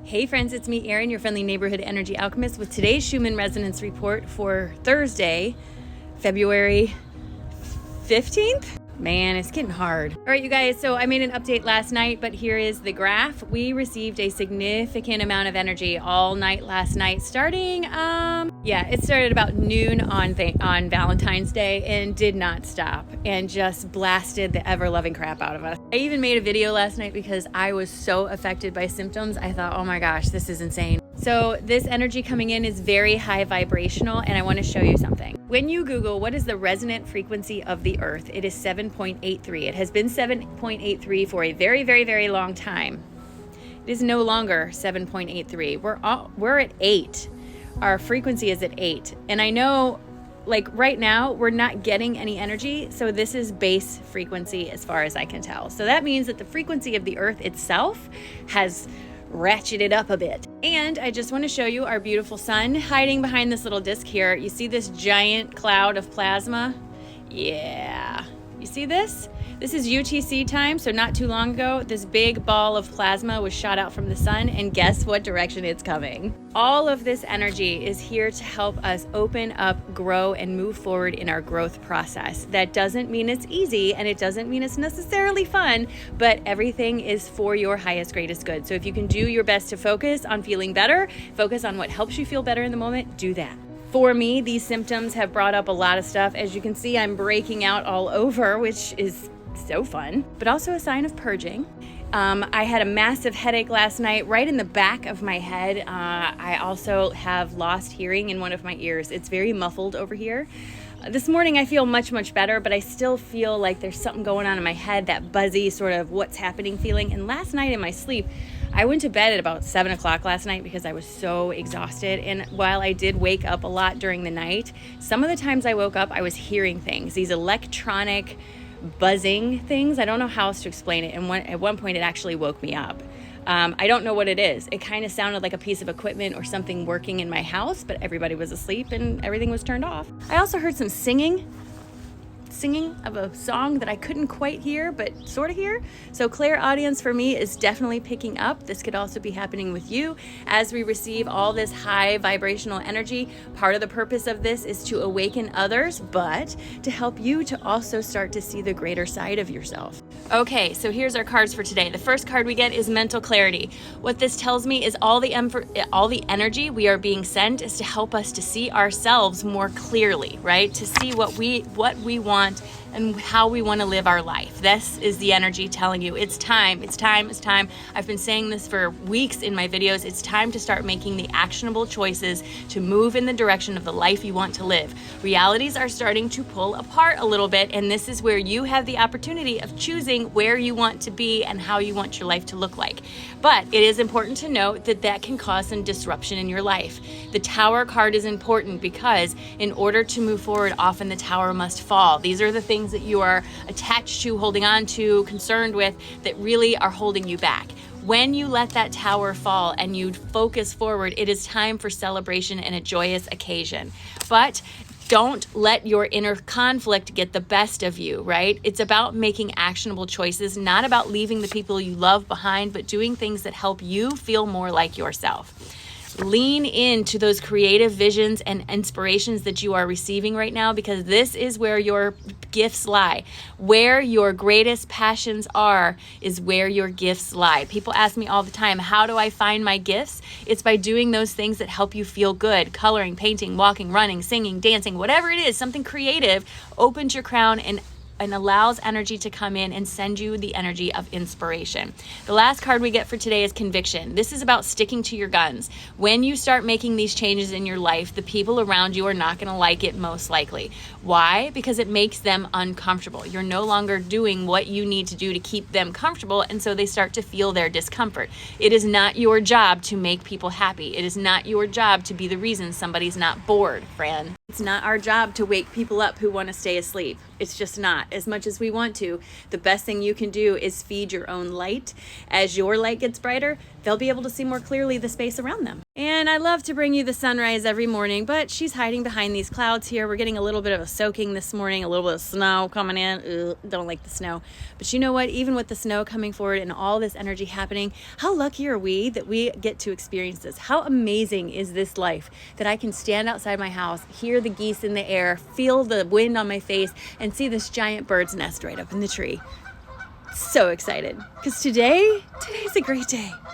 Hey friends, it's me, Erin, your friendly neighborhood energy alchemist, with today's Schumann resonance report for Thursday, February 15th? Man, it's getting hard. All right, you guys, so I made an update last night, but here is the graph. We received a significant amount of energy all night last night, starting, it started about noon on Valentine's Day and did not stop and just blasted the ever-loving crap out of us. I even made a video last night because I was so affected by symptoms. I thought, oh my gosh, this is insane. So this energy coming in is very high vibrational, and I want to show you something. When you Google what is the resonant frequency of the Earth, it is 7.83. It has been 7.83 for a very, very, very long time. It is no longer 7.83. We're at 8. Our frequency is at 8. And I know, like right now, we're not getting any energy, so this is base frequency as far as I can tell. So that means that the frequency of the Earth itself has ratcheted up a bit. And I just want to show you our beautiful sun hiding behind this little disc here. You see this giant cloud of plasma? Yeah. You see this? This is UTC time, so not too long ago, this big ball of plasma was shot out from the sun, and guess what direction it's coming? All of this energy is here to help us open up, grow, and move forward in our growth process. That doesn't mean it's easy, and it doesn't mean it's necessarily fun, but everything is for your highest, greatest good. So if you can do your best to focus on feeling better, focus on what helps you feel better in the moment, do that. For me, these symptoms have brought up a lot of stuff. As you can see, I'm breaking out all over, which is so fun, but also a sign of purging. I had a massive headache last night right in the back of my head. I also have lost hearing in one of my ears. It's very muffled over here. This morning I feel much, much better, but I still feel like there's something going on in my head, that buzzy sort of what's happening feeling. And last night in my sleep, I went to bed at about 7 o'clock last night because I was so exhausted. And while I did wake up a lot during the night, some of the times I woke up, I was hearing things, these electronic buzzing things. I don't know how else to explain it. And at one point it actually woke me up. I don't know what it is. It kind of sounded like a piece of equipment or something working in my house, but everybody was asleep and everything was turned off. I also heard some singing of a song that I couldn't quite hear, but sort of hear. So clairaudience for me is definitely picking up. This could also be happening with you as we receive all this high vibrational energy. Part of the purpose of this is to awaken others, but to help you to also start to see the greater side of yourself. Okay, so here's our cards for today. The first card we get is mental clarity. What this tells me is all the energy we are being sent is to help us to see ourselves more clearly, right? To see what we want and how we want to live our life. This is the energy telling you it's time, it's time, it's time. I've been saying this for weeks in my videos. It's time to start making the actionable choices to move in the direction of the life you want to live. Realities are starting to pull apart a little bit, and this is where you have the opportunity of choosing where you want to be and how you want your life to look like. But it is important to note that that can cause some disruption in your life. The Tower card is important because in order to move forward, often the tower must fall. These are the things that you are attached to, holding on to, concerned with, that really are holding you back. When you let that tower fall and you focus forward, it is time for celebration and a joyous occasion. But don't let your inner conflict get the best of you, right? It's about making actionable choices, not about leaving the people you love behind, but doing things that help you feel more like yourself. Lean into those creative visions and inspirations that you are receiving right now, because this is where your gifts lie. Where your greatest passions are is where your gifts lie. People ask me all the time, how do I find my gifts? It's by doing those things that help you feel good. Coloring, painting, walking, running, singing, dancing, whatever it is, something creative opens your crown and allows energy to come in and send you the energy of inspiration. The last card we get for today is conviction. This is about sticking to your guns. When you start making these changes in your life, the people around you are not going to like it, most likely. Why? Because it makes them uncomfortable. You're no longer doing what you need to do to keep them comfortable, and so they start to feel their discomfort. It is not your job to make people happy. It is not your job to be the reason somebody's not bored, friend. It's not our job to wake people up who want to stay asleep. It's just not. As much as we want to, the best thing you can do is feed your own light. As your light gets brighter, they'll be able to see more clearly the space around them. And I love to bring you the sunrise every morning, but she's hiding behind these clouds here. We're getting a little bit of a soaking this morning, a little bit of snow coming in. Ugh, don't like the snow. But you know what? Even with the snow coming forward and all this energy happening, how lucky are we that we get to experience this? How amazing is this life that I can stand outside my house, hear the geese in the air, feel the wind on my face, and see this giant bird's nest right up in the tree. So excited, because today's a great day.